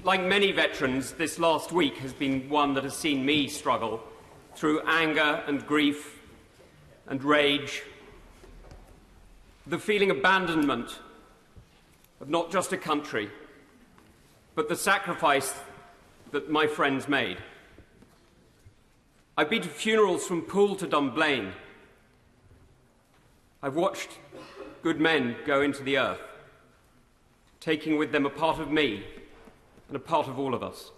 Like many veterans, this last week has been one that has seen me struggle through anger and grief and rage, the feeling abandonment of not just a country, but the sacrifice that my friends made. I've been to funerals from Poole to Dunblane. I've watched good men go into the earth, taking with them a part of me and a part of all of us.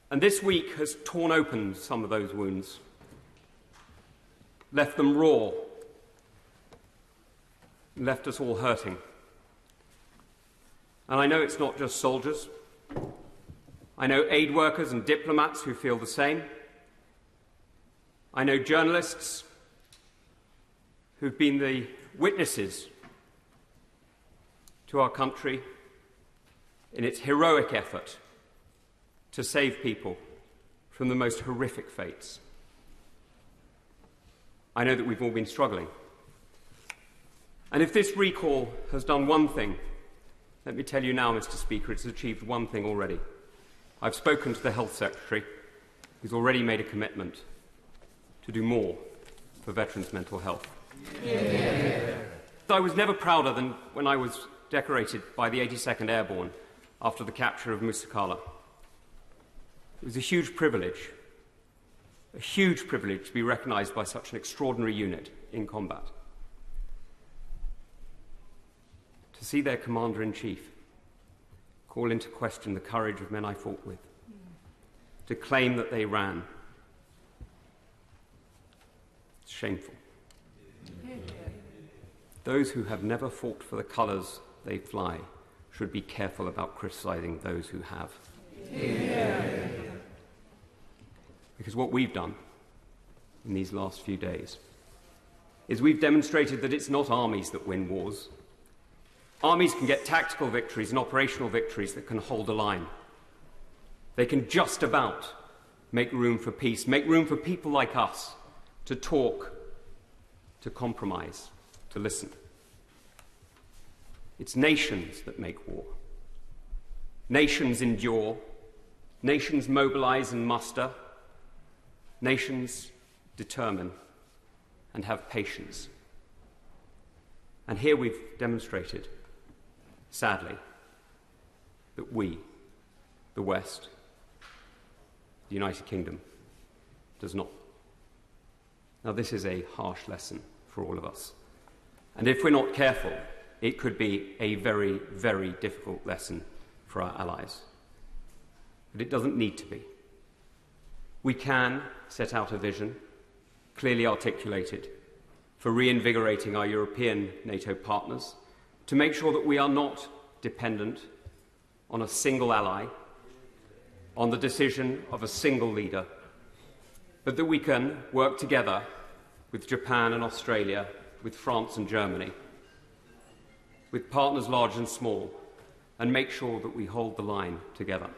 And this week has torn open some of those wounds, left them raw, left us all hurting. And I know it's not just soldiers. I know aid workers and diplomats who feel the same. I know journalists who've been the witnesses to our country in its heroic effort to save people from the most horrific fates. I know that we've all been struggling. And if this recall has done one thing, let me tell you now, Mr. Speaker, it's achieved one thing already. I've spoken to the Health Secretary, who's already made a commitment to do more for veterans' mental health. Yeah. I was never prouder than when I was decorated by the 82nd Airborne after the capture of Musakala. It was a huge privilege to be recognised by such an extraordinary unit in combat. To see their Commander-in-Chief call into question the courage of men I fought with, to claim that they ran. It's shameful. Those who have never fought for the colours they fly should be careful about criticising those who have. Yeah. Because what we've done in these last few days is we've demonstrated that it's not armies that win wars. Armies can get tactical victories and operational victories that can hold a line. They can just about make room for peace, make room for people like us to talk, to compromise, to listen. It's nations that make war. Nations endure. Nations mobilize and muster. Nations determine and have patience. And here we've demonstrated, sadly, that we, the West, the United Kingdom, does not. Now, this is a harsh lesson for all of us. And if we're not careful, it could be a very, very difficult lesson for our allies. But it doesn't need to be. We can set out a vision, clearly articulated, for reinvigorating our European NATO partners, to make sure that we are not dependent on a single ally, on the decision of a single leader, but that we can work together with Japan and Australia, with France and Germany, with partners large and small, and make sure that we hold the line together.